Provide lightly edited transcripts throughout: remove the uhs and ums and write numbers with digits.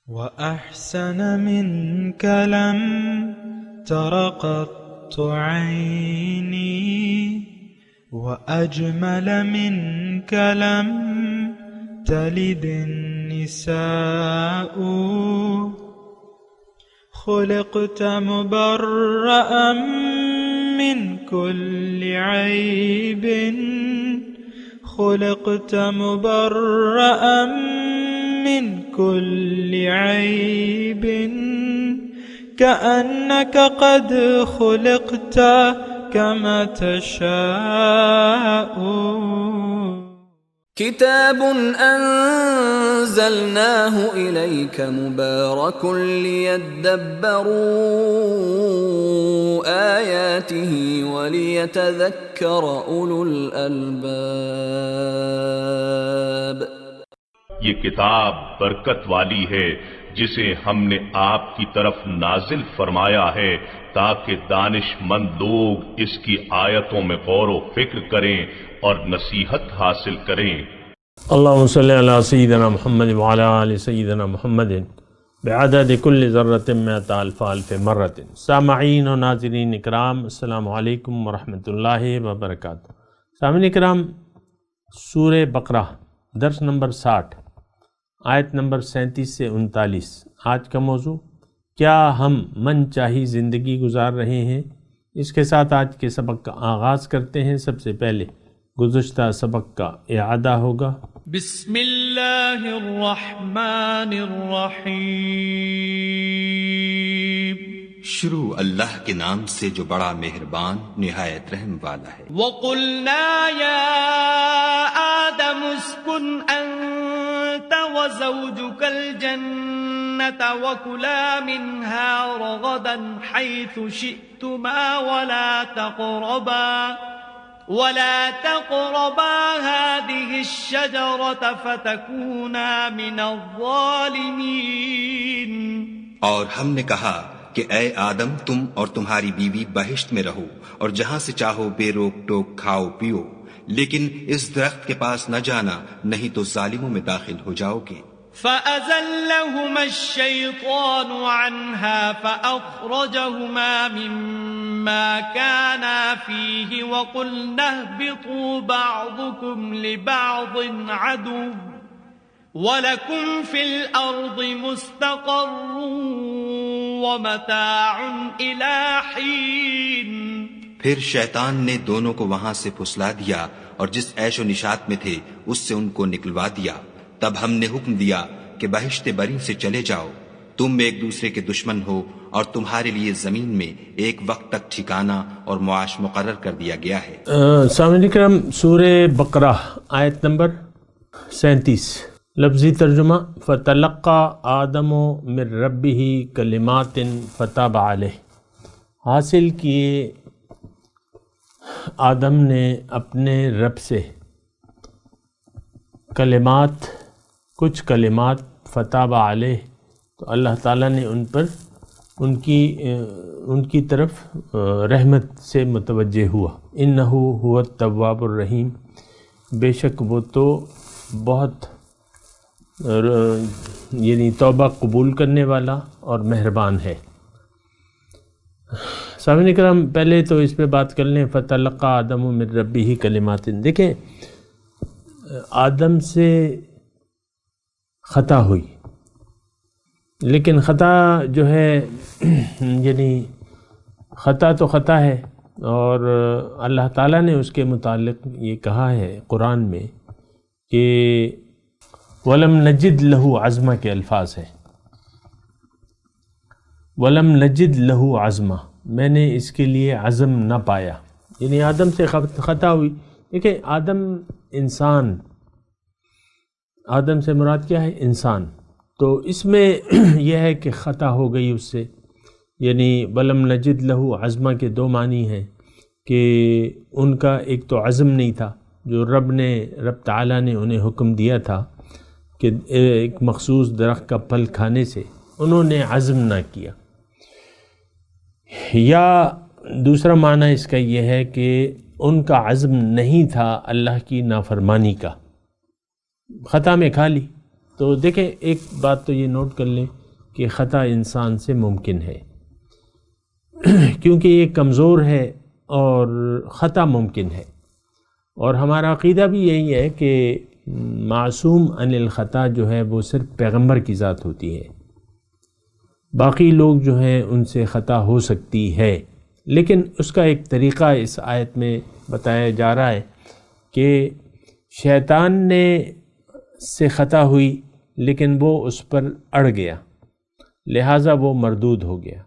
وأحسن منك لم تر قط عيني وأجمل منك لم تلد النساء خلقت مبرأ من كل عيب خلقت مبرأ من كل عيب كأنك قد خلقت كما تشاء كتاب أنزلناه إليك مبارك ليدبروا آياته وليتذكر أولو الألباب. یہ کتاب برکت والی ہے جسے ہم نے آپ کی طرف نازل فرمایا ہے تاکہ دانش مند لوگ اس کی آیتوں میں غور و فکر کریں اور نصیحت حاصل کریں. اللہم صلی علی سیدنا محمد وعلی آل سیدنا محمد بعدد کل ذرۃ مئۃ الف الف مرۃ. سامعین و ناظرین اکرام، السلام علیکم ورحمۃ اللہ وبرکاتہ. سامعین اکرام، سورہ بقرہ درس نمبر 60 آیت نمبر 37 سے 39. آج کا موضوع کیا ہم من چاہی زندگی گزار رہے ہیں. اس کے ساتھ آج کے سبق کا آغاز کرتے ہیں. سب سے پہلے گزشتہ سبق کا اعادہ ہوگا. بسم اللہ الرحمن الرحیم. شروع اللہ کے نام سے جو بڑا مہربان نہایت رحم والا ہے. وَقُلْنَا يَا آدَمُ اسْكُنْ أَنْتَ وَزَوْجُكَ الْجَنَّةَ وَكُلَا مِنْهَا رَغَدًا حَيْثُ شِئْتُمَا ولا تقربا هذه الشجرة فتكونا من الظالمين. اور ہم نے کہا کہ اے آدم تم اور تمہاری بیوی بہشت میں رہو اور جہاں سے چاہو بے روک ٹوک کھاؤ پیو، لیکن اس درخت کے پاس نہ جانا نہیں تو ظالموں میں داخل ہو جاؤ گے. فَأَزَلَّهُمَا الشَّيْطَانُ عَنْهَا فَأَخْرَجَهُمَا مِمَّا كَانَا فِيهِ وَقُلْنَا اهْبِطُوا بَعْضُكُمْ لِبَعْضٍ عَدُوٌّ وَلَكُمْ فِي الْأَرْضِ مُسْتَقَرٌّ وَمَتَاعٌ إِلَى حِينٍ. پھر شیطان نے دونوں کو وہاں سے پھسلا دیا اور جس عیش و نشاط میں تھے اس سے ان کو نکلوا دیا. تب ہم نے حکم دیا کہ بہشت بری سے چلے جاؤ، تم ایک دوسرے کے دشمن ہو اور تمہارے لیے زمین میں ایک وقت تک ٹھکانہ اور معاش مقرر کر دیا گیا ہے. سامعین کرام، سورہ بقرہ آیت نمبر 37. لفظی ترجمہ: فتلقى آدم من ربه کلمات فتاب علیہ. حاصل کیے آدم نے اپنے رب سے کچھ کلمات فتاب علیہ، تو اللہ تعالیٰ نے ان پر ان کی طرف رحمت سے متوجہ ہوا. انہ هو التواب الرحیم، بے شک وہ تو بہت یعنی توبہ قبول کرنے والا اور مہربان ہے. سامعین کرام، پہلے تو اس پہ بات کر لیں. فتلقى آدم من ربه کلمات. دیکھیں، آدم سے خطا ہوئی، لیکن خطا جو ہے یعنی خطا تو خطا ہے، اور اللہ تعالیٰ نے اس کے متعلق یہ کہا ہے قرآن میں کہ وَلَمْ نَجِدْ لَهُ عَزْمًا کے الفاظ ہیں. وَلَمْ نَجِدْ لَهُ عَزْمًا، میں نے اس کے لیے عزم نہ پایا، یعنی آدم سے خطا ہوئی. دیکھیں، آدم سے مراد کیا ہے؟ انسان. تو اس میں یہ ہے کہ خطا ہو گئی اس سے، یعنی وَلَمْ نَجِدْ لَهُ عَزْمًا کے دو معنی ہیں کہ ان کا ایک تو عزم نہیں تھا، جو رب تعالیٰ نے انہیں حکم دیا تھا کہ ایک مخصوص درخت کا پھل کھانے سے، انہوں نے عزم نہ کیا. یا دوسرا معنی اس کا یہ ہے کہ ان کا عزم نہیں تھا اللہ کی نافرمانی کا، خطا میں کھا لی، تو دیکھیں ایک بات تو یہ نوٹ کر لیں کہ خطا انسان سے ممکن ہے کیونکہ یہ کمزور ہے اور خطا ممکن ہے، اور ہمارا عقیدہ بھی یہی ہے کہ معصوم عن الخطا جو ہے وہ صرف پیغمبر کی ذات ہوتی ہے، باقی لوگ جو ہیں ان سے خطا ہو سکتی ہے، لیکن اس کا ایک طریقہ اس آیت میں بتایا جا رہا ہے کہ شیطان نے سے خطا ہوئی لیکن وہ اس پر اڑ گیا، لہٰذا وہ مردود ہو گیا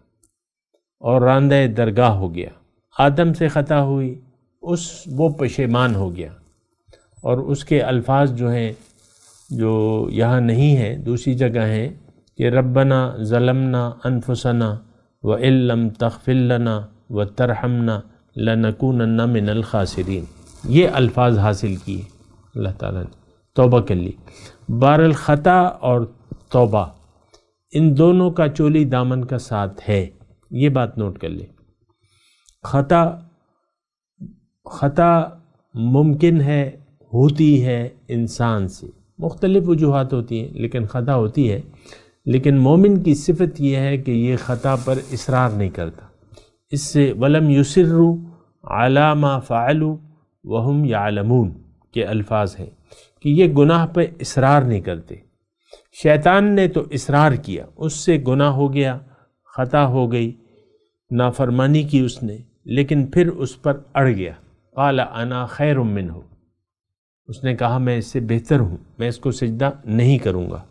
اور راندہ درگاہ ہو گیا۔ آدم سے خطا ہوئی، وہ پشیمان ہو گیا، اور اس کے الفاظ جو ہیں جو یہاں نہیں ہیں، دوسری جگہ ہیں کہ ربنا ظلمنا انفسنا وَإِن لَّمْ تَغْفِرْ لَنَا وَتَرْحَمْنَا لَنَكُونَنَّ مِنَ الْخَاسِرِينَ، یہ الفاظ حاصل کیے اللہ تعالیٰ نے، توبہ کر لی۔ بہرحال خطا اور توبہ ان دونوں کا چولی دامن کا ساتھ ہے، یہ بات نوٹ کر لیں۔ خطا ممکن ہے، ہوتی ہے انسان سے، مختلف وجوہات ہوتی ہیں لیکن خطا ہوتی ہے، لیکن مومن کی صفت یہ ہے کہ یہ خطا پر اصرار نہیں کرتا، اس سے وَلَمْ يُصِرُّوا عَلَى مَا فَعَلُوا وَهُمْ يَعْلَمُونَ کے الفاظ ہیں کہ یہ گناہ پہ اصرار نہیں کرتے۔ شیطان نے تو اصرار کیا، اس سے گناہ ہو گیا، خطا ہو گئی، نافرمانی کی اس نے، لیکن پھر اس پر اڑ گیا، قال انا خیر منہ، اس نے کہا میں اس سے بہتر ہوں، میں اس کو سجدہ نہیں کروں گا۔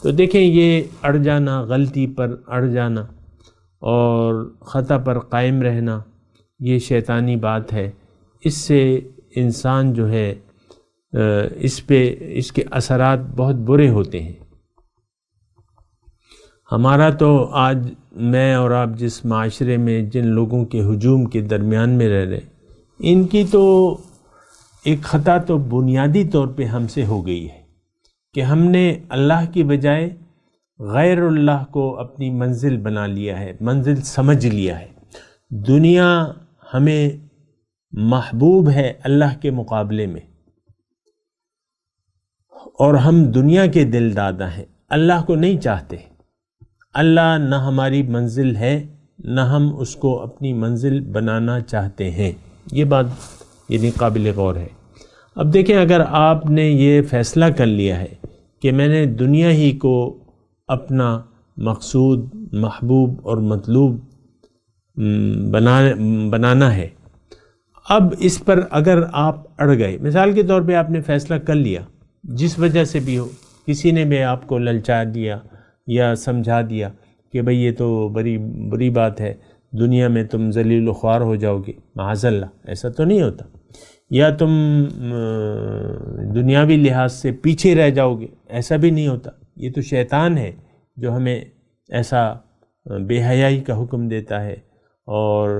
تو دیکھیں یہ اڑ جانا، غلطی پر اڑ جانا اور خطا پر قائم رہنا، یہ شیطانی بات ہے، اس سے انسان جو ہے اس کے اثرات بہت برے ہوتے ہیں۔ ہمارا تو آج میں اور آپ جس معاشرے میں جن لوگوں کے ہجوم کے درمیان میں رہ رہے ہیں، ان کی تو ایک خطا تو بنیادی طور پہ ہم سے ہو گئی ہے کہ ہم نے اللہ کی بجائے غیر اللہ کو اپنی منزل بنا لیا ہے، منزل سمجھ لیا ہے۔ دنیا ہمیں محبوب ہے اللہ کے مقابلے میں، اور ہم دنیا کے دل دادا ہیں، اللہ کو نہیں چاہتے۔ اللہ نہ ہماری منزل ہے، نہ ہم اس کو اپنی منزل بنانا چاہتے ہیں، یہ بات یعنی قابل غور ہے۔ اب دیکھیں اگر آپ نے یہ فیصلہ کر لیا ہے کہ میں نے دنیا ہی کو اپنا مقصود، محبوب اور مطلوب بنانا ہے، اب اس پر اگر آپ اڑ گئے، مثال کے طور پہ آپ نے فیصلہ کر لیا، جس وجہ سے بھی ہو، کسی نے بھی آپ کو للچا دیا یا سمجھا دیا کہ بھئی یہ تو بڑی بری بات ہے، دنیا میں تم ذلیل و خوار ہو جاؤ گے، معاذ اللہ، ایسا تو نہیں ہوتا، یا تم دنیاوی لحاظ سے پیچھے رہ جاؤ گے، ایسا بھی نہیں ہوتا۔ یہ تو شیطان ہے جو ہمیں ایسا بے حیائی کا حکم دیتا ہے اور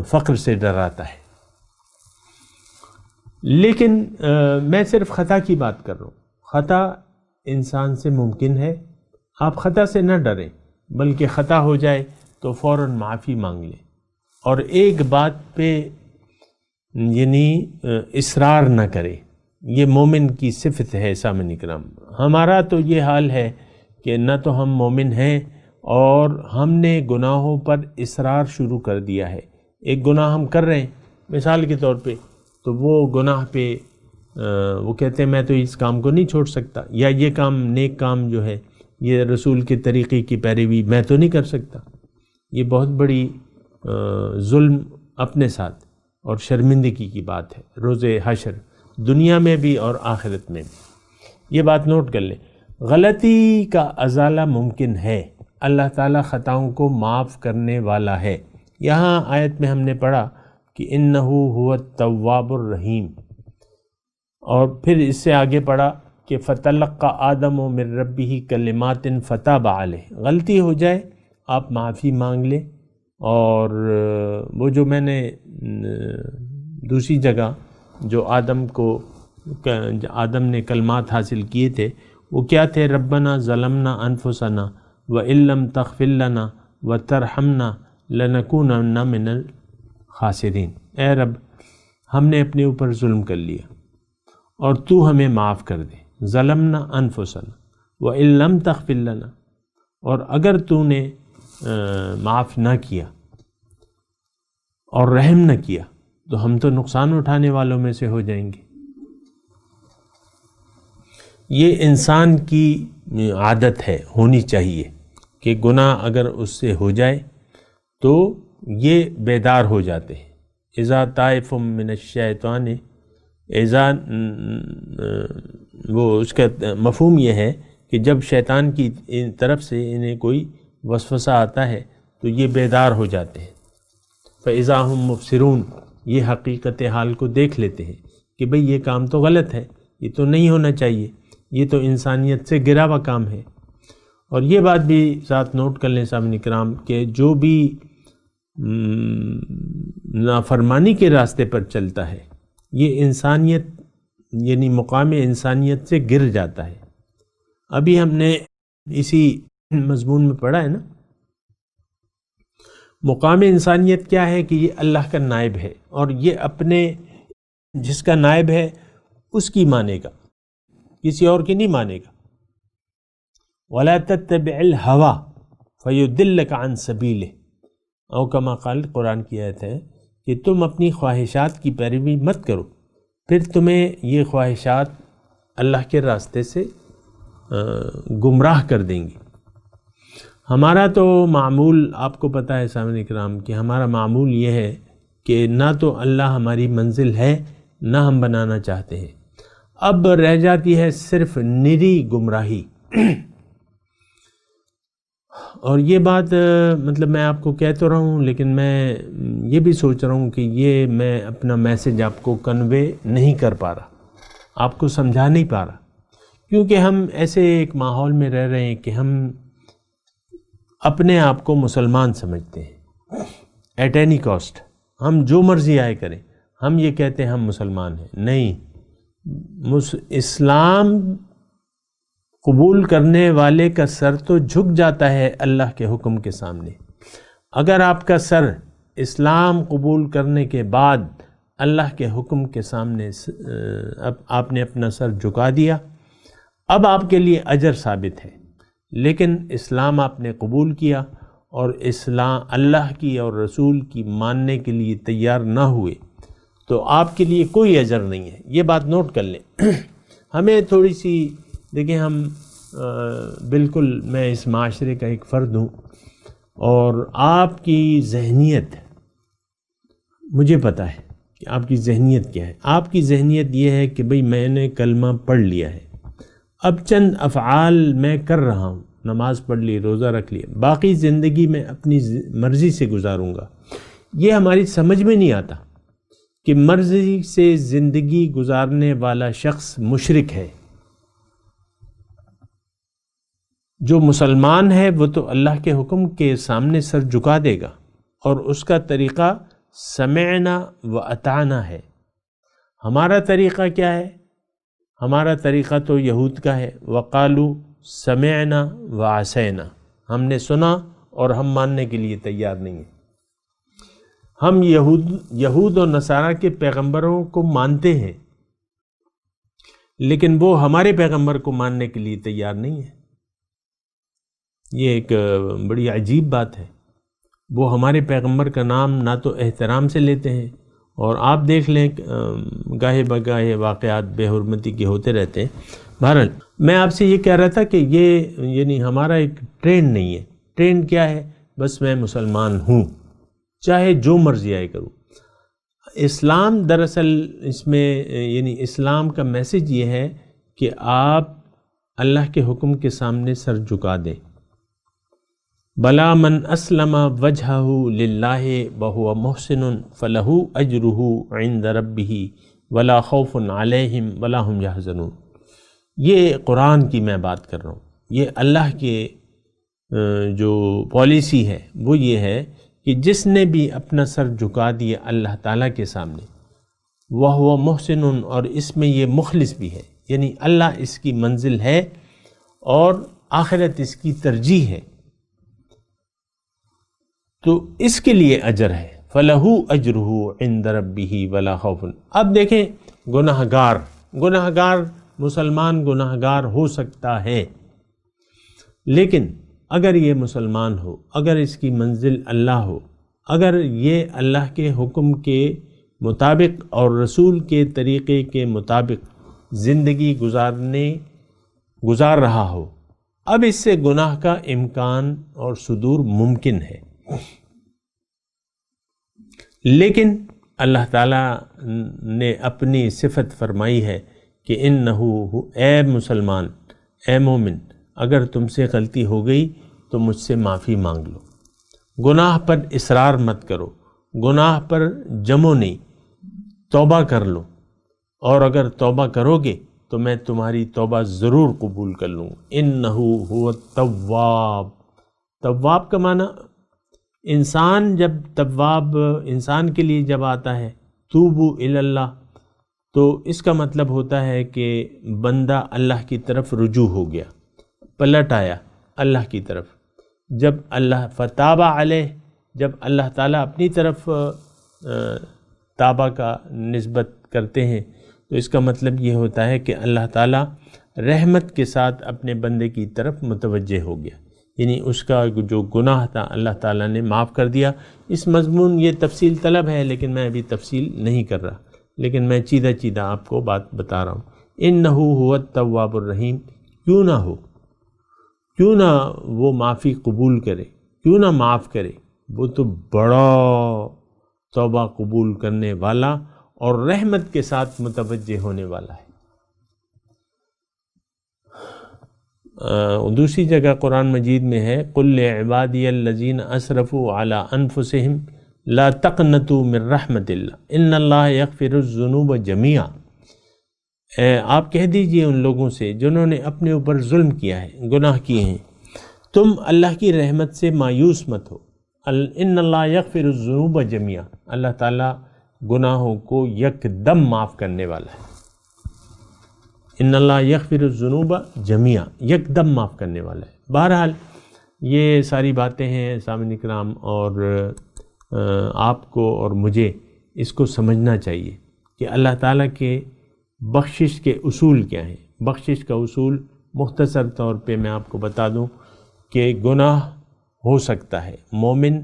فقر سے ڈراتا ہے۔ لیکن میں صرف خطا کی بات کر رہا ہوں، خطا انسان سے ممکن ہے، آپ خطا سے نہ ڈریں، بلکہ خطا ہو جائے تو فوراً معافی مانگ لیں، اور ایک بات پہ یعنی اصرار نہ کرے، یہ مومن کی صفت ہے۔ سامعین کرام، ہمارا تو یہ حال ہے کہ نہ تو ہم مومن ہیں اور ہم نے گناہوں پر اصرار شروع کر دیا ہے۔ ایک گناہ ہم کر رہے ہیں مثال کے طور پہ، تو وہ گناہ پہ وہ کہتے ہیں میں تو اس کام کو نہیں چھوڑ سکتا، یا یہ کام نیک کام جو ہے، یہ رسول کے طریقے کی پیروی میں تو نہیں کر سکتا۔ یہ بہت بڑی ظلم اپنے ساتھ اور شرمندگی کی بات ہے روز حشر، دنیا میں بھی اور آخرت میں بھی۔ یہ بات نوٹ کر لیں، غلطی کا ازالہ ممکن ہے، اللہ تعالیٰ خطاؤں کو معاف کرنے والا ہے۔ یہاں آیت میں ہم نے پڑھا کہ انہو هو التواب الرحیم، اور پھر اس سے آگے پڑھا کہ فتلقى آدم من ربہ کلمات فتاب علیہ، غلطی ہو جائے آپ معافی مانگ لیں، اور وہ جو میں نے دوسری جگہ جو آدم نے کلمات حاصل کیے تھے وہ کیا تھے؟ ربنا ظلمنا انفسنا وَإِن لَّمْ تَغْفِرْ لَنَا وَتَرْحَمْنَا لَنَكُونَنَّ مِنَ الْخَاسِرِينَ، اے رب ہم نے اپنے اوپر ظلم کر لیا اور تو ہمیں معاف کر دے، ظلمنا انفسنا وَإِن لَّمْ تَغْفِرْ لَنَا، اور اگر تو نے معاف نہ کیا اور رحم نہ کیا تو ہم تو نقصان اٹھانے والوں میں سے ہو جائیں گے۔ یہ انسان کی عادت ہے، ہونی چاہیے کہ گناہ اگر اس سے ہو جائے تو یہ بیدار ہو جاتے ہیں۔ اذا طائف من الشیطان، اذا وہ اس کا مفہوم یہ ہے کہ جب شیطان کی طرف سے انہیں کوئی وسوسہ آتا ہے تو یہ بیدار ہو جاتے ہیں۔ فَإِذَا هُمْ مُبْصِرُونَ، یہ حقیقت حال کو دیکھ لیتے ہیں کہ بھئی یہ کام تو غلط ہے، یہ تو نہیں ہونا چاہیے، یہ تو انسانیت سے گرا ہوا کام ہے۔ اور یہ بات بھی ساتھ نوٹ کر لیں سامعین کرام کہ جو بھی نافرمانی کے راستے پر چلتا ہے یہ انسانیت یعنی مقام انسانیت سے گر جاتا ہے۔ ابھی ہم نے اسی مضمون میں پڑھا ہے نا، مقام انسانیت کیا ہے کہ یہ اللہ کا نائب ہے اور یہ اپنے جس کا نائب ہے اس کی مانے گا، کسی اور کی نہیں مانے گا۔ وَلَا تَتَّبِعِ الْهَوَىٰ فَيُضِلَّكَ عَن سَبِيلِهِ، او کما قال، قرآن کی آیت ہے کہ تم اپنی خواہشات کی پیروی مت کرو، پھر تمہیں یہ خواہشات اللہ کے راستے سے گمراہ کر دیں گی۔ ہمارا تو معمول آپ کو پتہ ہے سامعین کرام کہ ہمارا معمول یہ ہے کہ نہ تو اللہ ہماری منزل ہے نہ ہم بنانا چاہتے ہیں، اب رہ جاتی ہے صرف نری گمراہی۔ اور یہ بات مطلب میں آپ کو کہہ تو رہا ہوں، لیکن میں یہ بھی سوچ رہا ہوں کہ یہ میں اپنا میسج آپ کو کنوے نہیں کر پا رہا، آپ کو سمجھا نہیں پا رہا، کیونکہ ہم ایسے ایک ماحول میں رہ رہے ہیں کہ ہم اپنے آپ کو مسلمان سمجھتے ہیں ایٹ اینی کاسٹ، ہم جو مرضی آئے کریں، ہم یہ کہتے ہیں ہم مسلمان ہیں۔ نہیں، اسلام قبول کرنے والے کا سر تو جھک جاتا ہے اللہ کے حکم کے سامنے۔ اگر آپ کا سر اسلام قبول کرنے کے بعد اللہ کے حکم کے سامنے آپ نے اپنا سر جھکا دیا، اب آپ کے لیے اجر ثابت ہے، لیکن اسلام آپ نے قبول کیا اور اسلام اللہ کی اور رسول کی ماننے کے لیے تیار نہ ہوئے تو آپ کے لیے کوئی اجر نہیں ہے۔ یہ بات نوٹ کر لیں۔ ہمیں تھوڑی سی دیکھیں، ہم بالکل میں اس معاشرے کا ایک فرد ہوں اور آپ کی ذہنیت مجھے پتہ ہے کہ آپ کی ذہنیت کیا ہے۔ آپ کی ذہنیت یہ ہے کہ بھئی میں نے کلمہ پڑھ لیا ہے، اب چند افعال میں کر رہا ہوں، نماز پڑھ لی، روزہ رکھ لیا، باقی زندگی میں اپنی مرضی سے گزاروں گا۔ یہ ہماری سمجھ میں نہیں آتا کہ مرضی سے زندگی گزارنے والا شخص مشرک ہے۔ جو مسلمان ہے وہ تو اللہ کے حکم کے سامنے سر جھکا دے گا، اور اس کا طریقہ سمعنا و اطعنا ہے۔ ہمارا طریقہ کیا ہے؟ ہمارا طریقہ تو یہود کا ہے، وقالو سمعنا و عصینا، ہم نے سنا اور ہم ماننے کے لیے تیار نہیں ہیں۔ ہم یہود و نصارہ کے پیغمبروں کو مانتے ہیں، لیکن وہ ہمارے پیغمبر کو ماننے کے لیے تیار نہیں ہے۔ یہ ایک بڑی عجیب بات ہے۔ وہ ہمارے پیغمبر کا نام نہ تو احترام سے لیتے ہیں، اور آپ دیکھ لیں گاہے بگاہے واقعات بے حرمتی کے ہوتے رہتے ہیں۔ بہرحال میں آپ سے یہ کہہ رہا تھا کہ یہ یعنی ہمارا ایک ٹرینڈ نہیں ہے۔ ٹرینڈ کیا ہے؟ بس میں مسلمان ہوں، چاہے جو مرضی آئے کروں۔ اسلام دراصل اس میں یعنی اسلام کا میسج یہ ہے کہ آپ اللہ کے حکم کے سامنے سر جھکا دیں۔ بلا من اسلم وجہہ للہ وہو محسن فلہ اجرہ عند ربہ ولا خوف علیہم ولا ہم یحزنون۔ یہ قرآن کی میں بات کر رہا ہوں۔ یہ اللہ کے جو پالیسی ہے وہ یہ ہے کہ جس نے بھی اپنا سر جھکا دیا اللہ تعالیٰ کے سامنے، وہو محسن، اور اس میں یہ مخلص بھی ہے، یعنی اللہ اس کی منزل ہے اور آخرت اس کی ترجیح ہے، تو اس کے لیے اجر ہے۔ فَلَهُ أَجْرُهُ عِنْدَ رَبِّهِ وَلَا خَوْفٌ۔ اب دیکھیں گناہگار مسلمان گناہگار ہو سکتا ہے، لیکن اگر یہ مسلمان ہو، اگر اس کی منزل اللہ ہو، اگر یہ اللہ کے حکم کے مطابق اور رسول کے طریقے کے مطابق زندگی گزار رہا ہو، اب اس سے گناہ کا امکان اور صدور ممکن ہے۔ لیکن اللہ تعالیٰ نے اپنی صفت فرمائی ہے کہ انہو، اے مسلمان، اے مومن، اگر تم سے غلطی ہو گئی تو مجھ سے معافی مانگ لو، گناہ پر اصرار مت کرو، گناہ پر جمو نہیں، توبہ کر لو، اور اگر توبہ کرو گے تو میں تمہاری توبہ ضرور قبول کر لوں۔ انہو هو التواب، تواب کا معنی انسان جب تواب انسان کے لیے جب آتا ہے توبو الی اللہ، تو اس کا مطلب ہوتا ہے کہ بندہ اللہ کی طرف رجوع ہو گیا، پلٹ آیا اللہ کی طرف۔ جب اللہ فتاب علیہ، جب اللہ تعالیٰ اپنی طرف تابہ کا نسبت کرتے ہیں تو اس کا مطلب یہ ہوتا ہے کہ اللہ تعالیٰ رحمت کے ساتھ اپنے بندے کی طرف متوجہ ہو گیا، یعنی اس کا جو گناہ تھا اللہ تعالیٰ نے معاف کر دیا۔ اس مضمون یہ تفصیل طلب ہے، لیکن میں ابھی تفصیل نہیں کر رہا، لیکن میں چیدہ چیدہ آپ کو بات بتا رہا ہوں۔ انہو هو التواب الرحیم، کیوں نہ وہ معافی قبول کرے، کیوں نہ معاف کرے، وہ تو بڑا توبہ قبول کرنے والا اور رحمت کے ساتھ متوجہ ہونے والا ہے۔ دوسری جگہ قرآن مجید میں ہے قُلْ لِعِبَادِيَ الَّذِينَ أَسْرَفُوا عَلَىٰ أَنفُسِهِمْ لَا تَقْنَطُوا مِن رَحْمَةِ اللَّهِ إِنَّ اللَّهَ يَغْفِرُ الذُّنُوبَ جَمِيعًا۔ آپ کہہ دیجئے ان لوگوں سے جنہوں نے اپنے اوپر ظلم کیا ہے، گناہ کیے ہیں، تم اللہ کی رحمت سے مایوس مت ہو۔ ان اللہ یغفر الذنوب جميعا، اللہ تعالیٰ گناہوں کو یک دم معاف کرنے والا ہے۔ ان اللہ یغفر الذنوب جميعا، یک دم معاف کرنے والا ہے۔ بہرحال یہ ساری باتیں ہیں سامعین کرام، اور آپ کو اور مجھے اس کو سمجھنا چاہیے کہ اللہ تعالیٰ کے بخشش کے اصول کیا ہیں۔ بخشش کا اصول مختصر طور پہ میں آپ کو بتا دوں کہ گناہ ہو سکتا ہے، مومن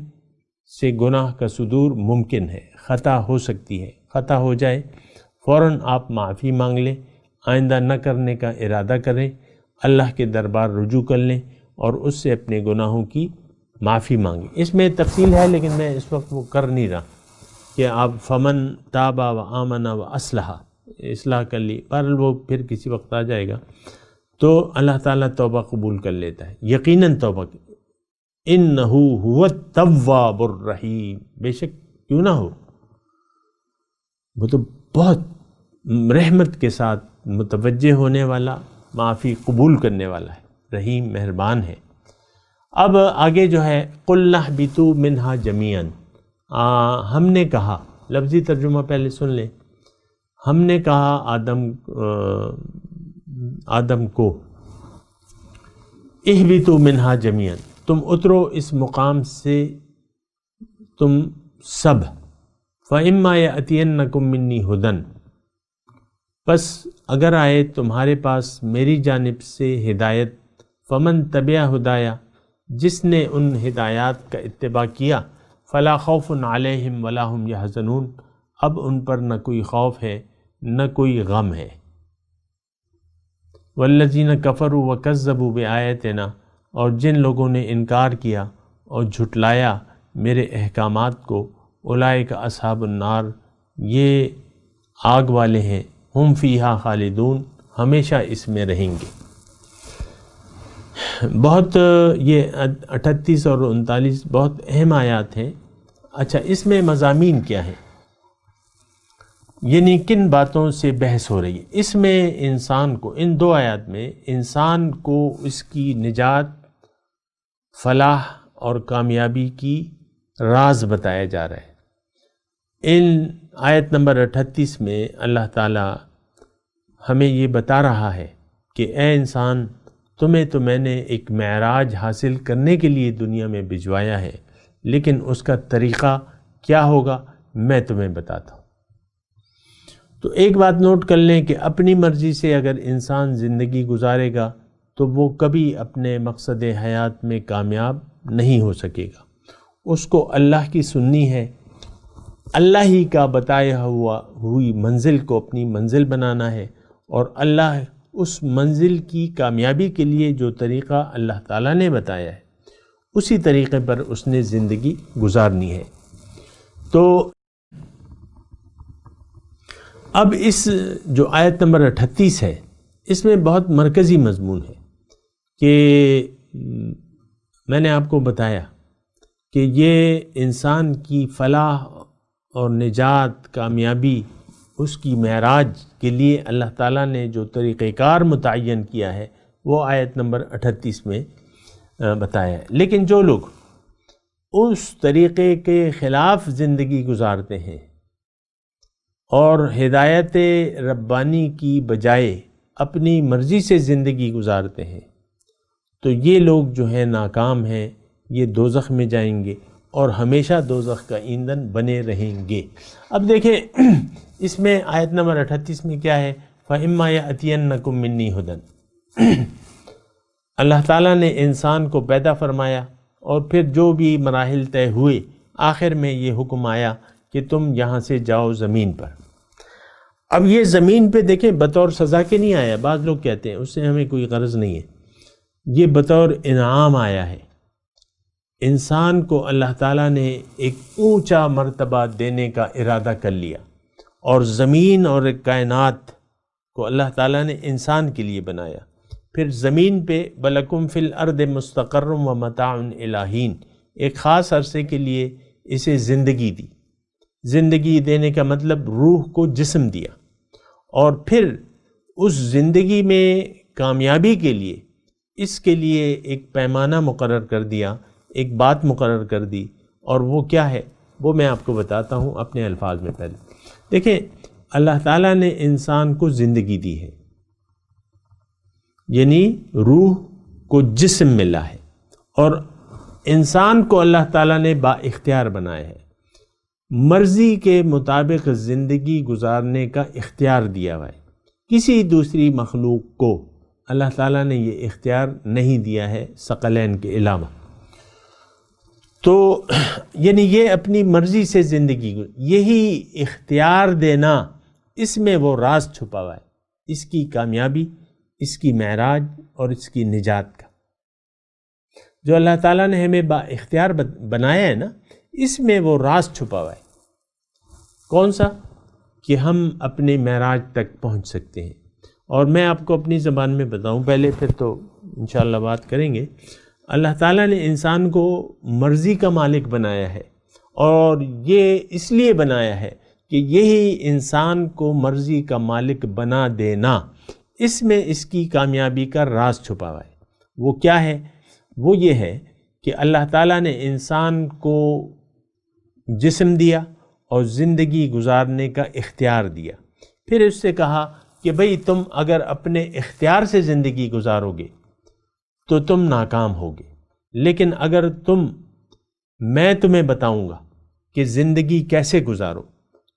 سے گناہ کا صدور ممکن ہے، خطا ہو سکتی ہے، خطا ہو جائے فوراً آپ معافی مانگ لیں، آئندہ نہ کرنے کا ارادہ کریں، اللہ کے دربار رجوع کر لیں اور اس سے اپنے گناہوں کی معافی مانگیں۔ اس میں تفصیل ہے لیکن میں اس وقت وہ کر نہیں رہا کہ آپ فمن تابا و آمنا و اصلاح کر لی، بہرحال وہ پھر کسی وقت آ جائے گا۔ تو اللہ تعالیٰ توبہ قبول کر لیتا ہے، یقیناً توبہ۔ انہو هو التواب الرحیم، بے شک کیوں نہ ہو، وہ تو بہت رحمت کے ساتھ متوجہ ہونے والا، معافی قبول کرنے والا ہے، رحیم مہربان ہے۔ اب آگے جو ہے قُلْ اهْبِطُوا مِنْهَا جَمِيعًا، ہم نے کہا، لفظی ترجمہ پہلے سن لیں، ہم نے کہا آدم کو اہبطوا منہا جمیعاً، تم اترو اس مقام سے تم سب، فَإِمَّا يَأْتِيَنَّكُم مِّنِّي هُدًى، پس اگر آئے تمہارے پاس میری جانب سے ہدایت، فمن تبع ہدایا، جس نے ان ہدایات کا اتباع کیا، فلا خوف علیہم ولا هم یحزنون، اب ان پر نہ کوئی خوف ہے نہ کوئی غم ہے۔ والذین کفروا وکذبوا بآیاتنا، اور جن لوگوں نے انکار کیا اور جھٹلایا میرے احکامات کو، اولئک اصحاب النار، یہ آگ والے ہیں، ہم فیہا خالدون، ہمیشہ اس میں رہیں گے۔ بہت یہ 38 اور 39 بہت اہم آیات ہیں۔ اچھا، اس میں مضامین کیا ہیں، یعنی کن باتوں سے بحث ہو رہی ہے؟ اس میں انسان کو، ان دو آیات میں انسان کو اس کی نجات، فلاح اور کامیابی کی راز بتایا جا رہا ہے۔ ان آیت نمبر 38 میں اللہ تعالیٰ ہمیں یہ بتا رہا ہے کہ اے انسان، تمہیں تو میں نے ایک معراج حاصل کرنے کے لیے دنیا میں بھجوایا ہے، لیکن اس کا طریقہ کیا ہوگا میں تمہیں بتاتا ہوں۔ تو ایک بات نوٹ کر لیں کہ اپنی مرضی سے اگر انسان زندگی گزارے گا تو وہ کبھی اپنے مقصد حیات میں کامیاب نہیں ہو سکے گا. اس کو اللہ کی سننی ہے، اللہ ہی کا بتایا ہوئی منزل کو اپنی منزل بنانا ہے، اور اللہ اس منزل کی کامیابی کے لیے جو طریقہ اللہ تعالیٰ نے بتایا ہے اسی طریقے پر اس نے زندگی گزارنی ہے. تو اب اس جو آیت نمبر 38 ہے اس میں بہت مرکزی مضمون ہے کہ میں نے آپ کو بتایا کہ یہ انسان کی فلاح اور نجات، کامیابی، اس کی معراج کے لیے اللہ تعالیٰ نے جو طریقہ کار متعین کیا ہے وہ آیت نمبر 38 میں بتایا ہے. لیکن جو لوگ اس طریقے کے خلاف زندگی گزارتے ہیں اور ہدایت ربانی کی بجائے اپنی مرضی سے زندگی گزارتے ہیں تو یہ لوگ جو ہیں ناکام ہیں، یہ دوزخ میں جائیں گے اور ہمیشہ دوزخ کا ایندھن بنے رہیں گے. اب دیکھیں اس میں آیت نمبر 38 میں کیا ہے، فَإِمَّا يَأْتِيَنَّكُم مِّنِّي هُدًى. اللہ تعالیٰ نے انسان کو پیدا فرمایا اور پھر جو بھی مراحل طے ہوئے آخر میں یہ حکم آیا کہ تم یہاں سے جاؤ زمین پر. اب یہ زمین پہ دیکھیں بطور سزا کے نہیں آیا، بعض لوگ کہتے ہیں اس سے ہمیں کوئی غرض نہیں ہے، یہ بطور انعام آیا ہے. انسان کو اللہ تعالیٰ نے ایک اونچا مرتبہ دینے کا ارادہ کر لیا اور زمین اور کائنات کو اللہ تعالیٰ نے انسان کے لیے بنایا. پھر زمین پہ بَلَكُمْ فِي الْأَرْضِ مُسْتَقَرٌّ وَمَتَاعٌ إِلَىٰ حِينٍ ایک خاص عرصے کے لیے اسے زندگی دی. زندگی دینے کا مطلب روح کو جسم دیا، اور پھر اس زندگی میں کامیابی کے لیے اس کے لیے ایک پیمانہ مقرر کر دیا، ایک بات مقرر کر دی، اور وہ کیا ہے وہ میں آپ کو بتاتا ہوں اپنے الفاظ میں. پہلے دیکھیں اللہ تعالیٰ نے انسان کو زندگی دی ہے، یعنی روح کو جسم ملا ہے، اور انسان کو اللہ تعالیٰ نے با اختیار بنایا ہے، مرضی کے مطابق زندگی گزارنے کا اختیار دیا ہوا ہے. کسی دوسری مخلوق کو اللہ تعالیٰ نے یہ اختیار نہیں دیا ہے ثقلین کے علاوہ. تو یعنی یہ اپنی مرضی سے زندگی یہی اختیار دینا، اس میں وہ راز چھپا ہوا ہے، اس کی کامیابی، اس کی معراج اور اس کی نجات کا. جو اللہ تعالیٰ نے ہمیں با اختیار بنایا ہے نا، اس میں وہ راز چھپا ہوا ہے. کون سا؟ کہ ہم اپنے معراج تک پہنچ سکتے ہیں. اور میں آپ کو اپنی زبان میں بتاؤں پہلے، پھر تو انشاءاللہ بات کریں گے. اللہ تعالیٰ نے انسان کو مرضی کا مالک بنایا ہے، اور یہ اس لیے بنایا ہے کہ یہی انسان کو مرضی کا مالک بنا دینا، اس میں اس کی کامیابی کا راز چھپا ہوا ہے. وہ کیا ہے؟ وہ یہ ہے کہ اللہ تعالیٰ نے انسان کو جسم دیا اور زندگی گزارنے کا اختیار دیا. پھر اس سے کہا کہ بھئی تم اگر اپنے اختیار سے زندگی گزارو گے تو تم ناکام ہوگے، لیکن اگر میں تمہیں بتاؤں گا کہ زندگی کیسے گزارو،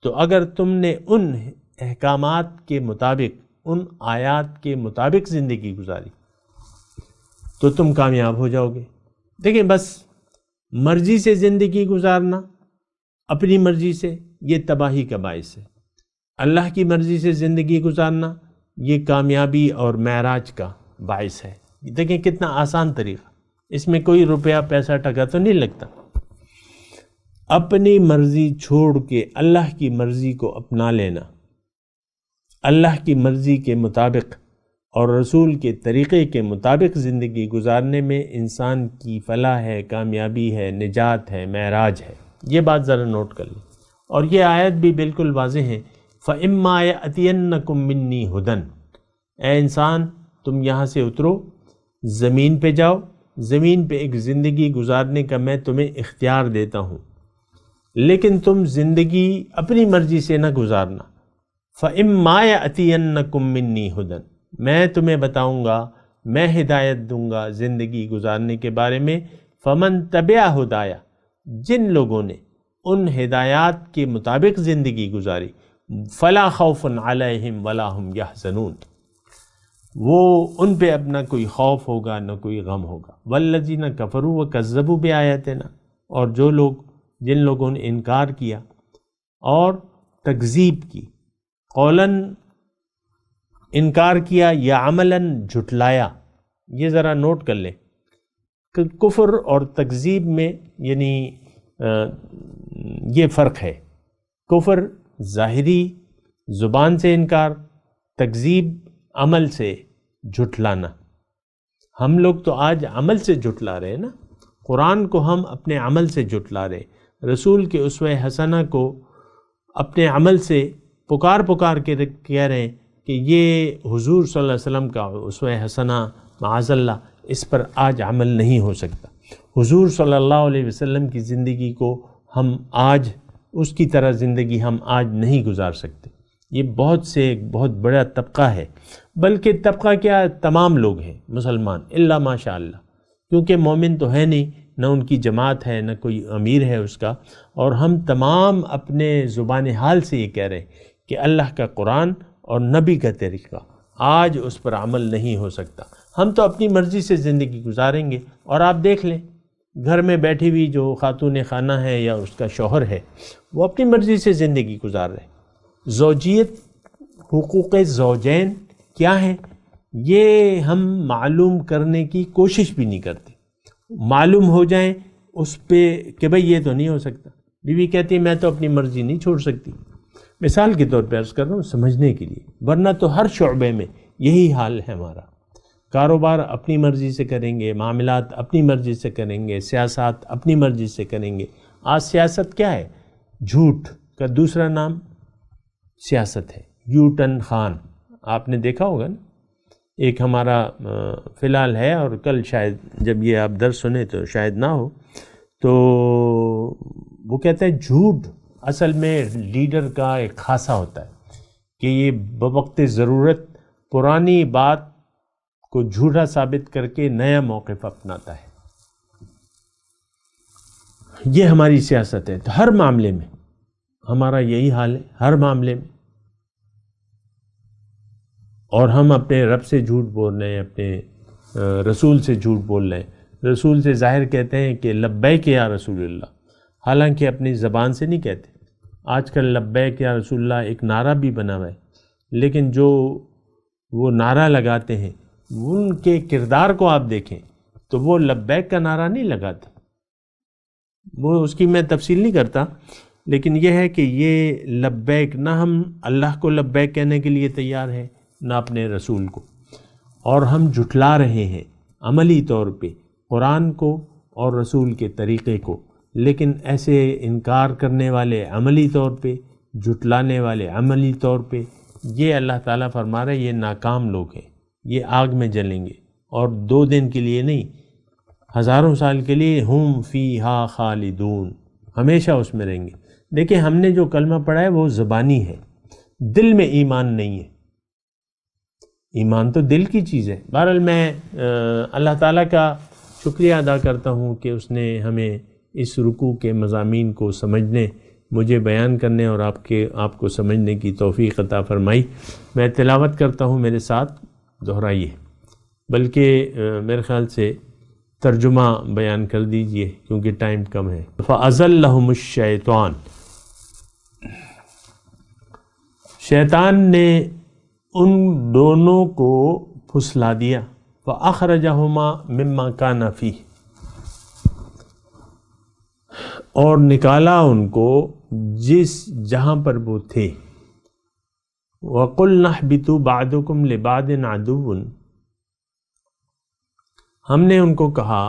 تو اگر تم نے ان احکامات کے مطابق، ان آیات کے مطابق زندگی گزاری تو تم کامیاب ہو جاؤ گے. دیکھیں بس مرضی سے زندگی گزارنا، اپنی مرضی سے، یہ تباہی کا باعث ہے. اللہ کی مرضی سے زندگی گزارنا یہ کامیابی اور معراج کا باعث ہے. دیکھیں کتنا آسان طریقہ، اس میں کوئی روپیہ پیسہ ٹکا تو نہیں لگتا. اپنی مرضی چھوڑ کے اللہ کی مرضی کو اپنا لینا، اللہ کی مرضی کے مطابق اور رسول کے طریقے کے مطابق زندگی گزارنے میں انسان کی فلاح ہے، کامیابی ہے، نجات ہے، معراج ہے. یہ بات ذرا نوٹ کر لیں. اور یہ آیت بھی بالکل واضح ہے، فَإِمَّا يَأْتِيَنَّكُم مِّنِّي هُدًى. اے انسان تم یہاں سے اترو، زمین پہ جاؤ، زمین پہ ایک زندگی گزارنے کا میں تمہیں اختیار دیتا ہوں، لیکن تم زندگی اپنی مرضی سے نہ گزارنا. فَإِمَّا يَأْتِيَنَّكُم مِّنِّي هُدًى. میں تمہیں بتاؤں گا، میں ہدایت دوں گا زندگی گزارنے کے بارے میں. فَمَن تَبِعَ هُدَايَ. جن لوگوں نے ان ہدایات کے مطابق زندگی گزاری، فلا خوف علیہم ولا ہم یحزنون، وہ ان پہ اب نہ کوئی خوف ہوگا نہ کوئی غم ہوگا۔ والذین کفروا وکذبوا بآیاتنا، اور جو لوگ جن لوگوں نے انکار کیا اور تکذیب کی، قولاً انکار کیا یا عملاً جھٹلایا، یہ ذرا نوٹ کر لیں کہ کفر اور تکذیب میں یعنی یہ فرق ہے۔ کفر ظاہری زبان سے انکار، تکذیب عمل سے جھٹلانا۔ ہم لوگ تو آج عمل سے جھٹلا رہے ہیں نا، قرآن کو ہم اپنے عمل سے جھٹلا رہے، رسول کے اسوہ حسنہ کو اپنے عمل سے پکار کے کہہ رہے ہیں کہ یہ حضور صلی اللہ علیہ وسلم کا اسوہ حسنہ معاذ اللہ اس پر آج عمل نہیں ہو سکتا۔ حضور صلی اللہ علیہ وسلم کی زندگی کو ہم آج اس کی طرح زندگی ہم آج نہیں گزار سکتے۔ یہ بہت بڑا طبقہ ہے، بلکہ طبقہ کیا، تمام لوگ ہیں مسلمان الا ماشاء اللہ، کیونکہ مومن تو ہے نہیں، نہ ان کی جماعت ہے نہ کوئی امیر ہے اس کا، اور ہم تمام اپنے زبان حال سے یہ کہہ رہے ہیں کہ اللہ کا قرآن اور نبی کا طریقہ آج اس پر عمل نہیں ہو سکتا۔ ہم تو اپنی مرضی سے زندگی گزاریں گے، اور آپ دیکھ لیں گھر میں بیٹھی ہوئی جو خاتون خانہ ہے یا اس کا شوہر ہے، وہ اپنی مرضی سے زندگی گزار رہے ہیں۔ زوجیت، حقوق زوجین کیا ہیں، یہ ہم معلوم کرنے کی کوشش بھی نہیں کرتے۔ معلوم ہو جائیں اس پہ کہ بھئی یہ تو نہیں ہو سکتا، بیوی کہتی ہے میں تو اپنی مرضی نہیں چھوڑ سکتی۔ مثال کے طور پہ عرض کر رہا ہوں سمجھنے کے لیے، ورنہ تو ہر شعبے میں یہی حال ہے ہمارا۔ کاروبار اپنی مرضی سے کریں گے، معاملات اپنی مرضی سے کریں گے، سیاست اپنی مرضی سے کریں گے۔ آج سیاست کیا ہے؟ جھوٹ کا دوسرا نام سیاست ہے، یو ٹرن خان، آپ نے دیکھا ہوگا نا۔ ایک ہمارا فی الحال ہے، اور کل شاید جب یہ آپ درس سنیں تو شاید نہ ہو، تو وہ کہتا ہے جھوٹ اصل میں لیڈر کا ایک خاصہ ہوتا ہے کہ یہ بوقت ضرورت پرانی بات کو جھوٹا ثابت کر کے نیا موقف اپناتا ہے۔ یہ ہماری سیاست ہے، تو ہر معاملے میں ہمارا یہی حال ہے، ہر معاملے میں۔ اور ہم اپنے رب سے جھوٹ بول رہے ہیں، اپنے رسول سے جھوٹ بول رہے ہیں۔ رسول سے ظاہر کہتے ہیں کہ لبیک یا رسول اللہ، حالانکہ اپنی زبان سے نہیں کہتے۔ آج کل لبیک یا رسول اللہ ایک نعرہ بھی بنا ہوا ہے، لیکن جو وہ نعرہ لگاتے ہیں ان کے کردار کو آپ دیکھیں تو وہ لبیک کا نعرہ نہیں لگاتے۔ وہ اس کی میں تفصیل نہیں کرتا، لیکن یہ ہے کہ یہ لبیک، نہ ہم اللہ کو لبیک کہنے کے لیے تیار ہیں نہ اپنے رسول کو، اور ہم جھٹلا رہے ہیں عملی طور پہ قرآن کو اور رسول کے طریقے کو۔ لیکن ایسے انکار کرنے والے عملی طور پہ، جھٹلانے والے عملی طور پہ، یہ اللہ تعالیٰ فرما رہے یہ ناکام لوگ ہیں، یہ آگ میں جلیں گے، اور 2 دن کے لیے نہیں، ہزاروں سال کے لیے، ہم فیہا خالدون، ہمیشہ اس میں رہیں گے۔ دیکھیں ہم نے جو کلمہ پڑھا ہے وہ زبانی ہے، دل میں ایمان نہیں ہے۔ ایمان تو دل کی چیز ہے۔ بہرحال میں اللہ تعالیٰ کا شکریہ ادا کرتا ہوں کہ اس نے ہمیں اس رکوع کے مضامین کو سمجھنے، مجھے بیان کرنے اور آپ کو سمجھنے کی توفیق عطا فرمائی۔ میں تلاوت کرتا ہوں، میرے ساتھ دہرائیے، بلکہ میرے خیال سے ترجمہ بیان کر دیجئے کیونکہ ٹائم کم ہے۔ فَأَزَلَّهُمُ الشَّيْطَانُ، شیطان نے ان دونوں کو پھسلا دیا، فَأَخْرَجَهُمَا مِمَّا كَانَ فِيهِ، اور نکالا ان کو جس جہاں پر وہ تھے۔ وَقُلْنَا اهْبِطُوا بَعْضُكُمْ لِبَعْضٍ عَدُوٌّ، ہم نے ان کو کہا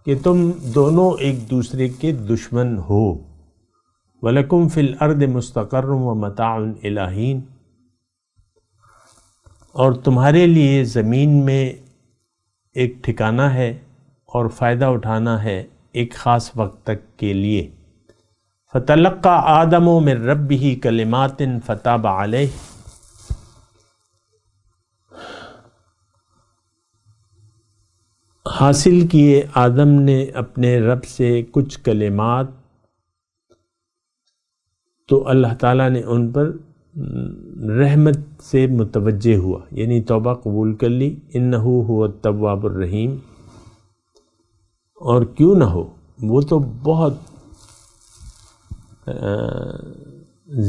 کہ تم دونوں ایک دوسرے کے دشمن ہو۔ وَلَكُمْ فِي الْأَرْضِ مُسْتَقَرٌّ وَمَتَاعٌ إِلَىٰ حِينٍ، اور تمہارے لیے زمین میں ایک ٹھکانہ ہے اور فائدہ اٹھانا ہے ایک خاص وقت تک کے لیے۔ فَتَلَقَّىٰ آدَمُ مِن رَبِّهِ كَلِمَاتٍ فَتَابَ عَلَيْهِ، حاصل کیے آدم نے اپنے رب سے کچھ کلمات، تو اللہ تعالیٰ نے ان پر رحمت سے متوجہ ہوا، یعنی توبہ قبول کر لی، انہو هو التواب الرحیم، اور کیوں نہ ہو، وہ تو بہت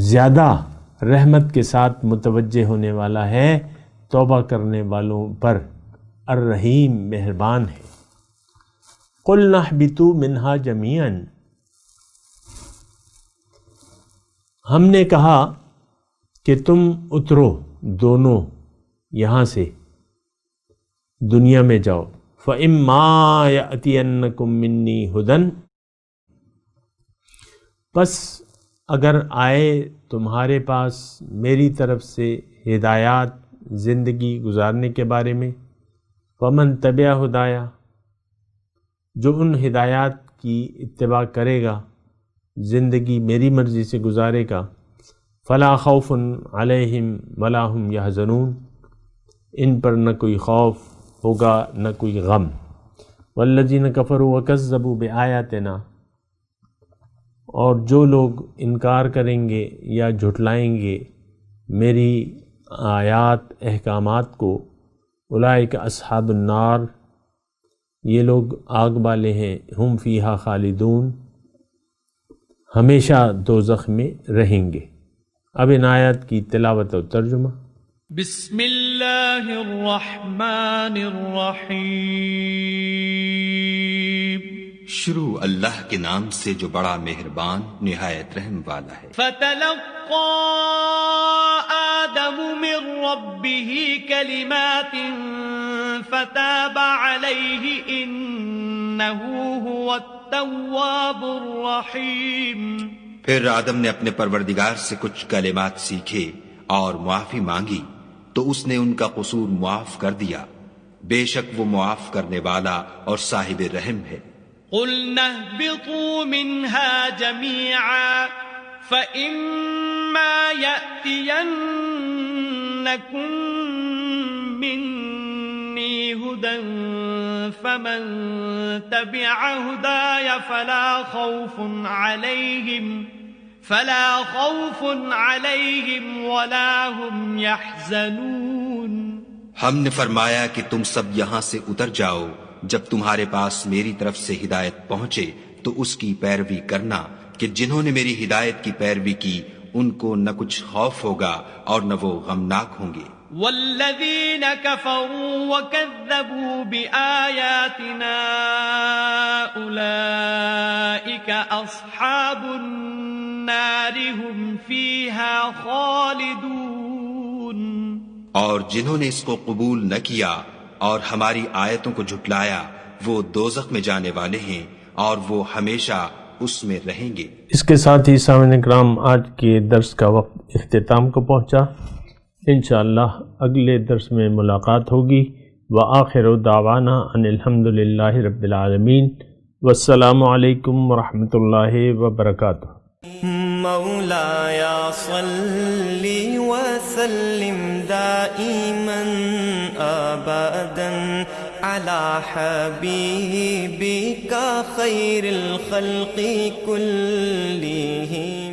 زیادہ رحمت کے ساتھ متوجہ ہونے والا ہے توبہ کرنے والوں پر، الرحیم مہربان ہے۔ قُلْنَا اهْبِطُوا مِنْهَا جَمِيعًا، ہم نے کہا کہ تم اترو دونوں یہاں سے، دنیا میں جاؤ، فَإِمَّا يَأْتِيَنَّكُم مِّنِّي هُدًى، پس اگر آئے تمہارے پاس میری طرف سے ہدایات زندگی گزارنے کے بارے میں، فَمَن تَبِعَ ہدایا، جو ان ہدایات کی اتباع کرے گا، زندگی میری مرضی سے گزارے گا، فلا خوف علیہم ولا ہم یحزنون، ان پر نہ کوئی خوف ہوگا نہ کوئی غم۔ والذین کفروا وکذبوا بآیاتنا، اور جو لوگ انکار کریں گے یا جھٹلائیں گے میری آیات احکامات کو، اولئک اصحاب النار، یہ لوگ آگ والے ہیں، ہم فیہا خالدون، ہمیشہ دوزخ میں رہیں گے۔ اب ان آیات کی تلاوت و ترجمہ۔ بسم اللہ الرحمن الرحیم، شروع اللہ کے نام سے جو بڑا مہربان نہایت رحم والا ہے۔ فتلقى آدم من ربه كلمات فتاب عليه إنه هو التواب الرحیم۔ پھر آدم نے اپنے پروردگار سے کچھ کلمات سیکھے اور معافی مانگی تو اس نے ان کا قصور معاف کر دیا، بے شک وہ معاف کرنے والا اور صاحب رحم ہے۔ قُلْنَا اهْبِطُوا مِنْهَا جَمِيعًا فَإِمَّا يَأْتِيَنَّكُم مِّنِّي هُدًى فَمَن تَبِعَ هُدَايَ فَلَا خوف عَلَيْهِمْ وَلَا هُمْ يَحْزَنُونَ۔ ہم نے فرمایا کہ تم سب یہاں سے اتر جاؤ، جب تمہارے پاس میری طرف سے ہدایت پہنچے تو اس کی پیروی کرنا کہ جنہوں نے میری ہدایت کی پیروی کی ان کو نہ کچھ خوف ہوگا اور نہ وہ غمناک ہوں گے۔ والذین کفروا وکذبوا بآیاتنا اولئک اصحاب النار هم فیہا خالدون۔ اور جنہوں نے اس کو قبول نہ کیا اور ہماری آیتوں کو جھٹلایا وہ دوزخ میں جانے والے ہیں اور وہ ہمیشہ اس میں رہیں گے۔ اس کے ساتھ ہی سامعین کرام آج کے درس کا وقت اختتام کو پہنچا، انشاءاللہ اگلے درس میں ملاقات ہوگی۔ وآخر دعوانا ان الحمدللہ رب العالمین، والسلام علیکم ورحمۃ اللہ وبرکاتہ۔ مولایا صلی وسلم دائما ابدا علی حبیبک خیر الخلق کلہم۔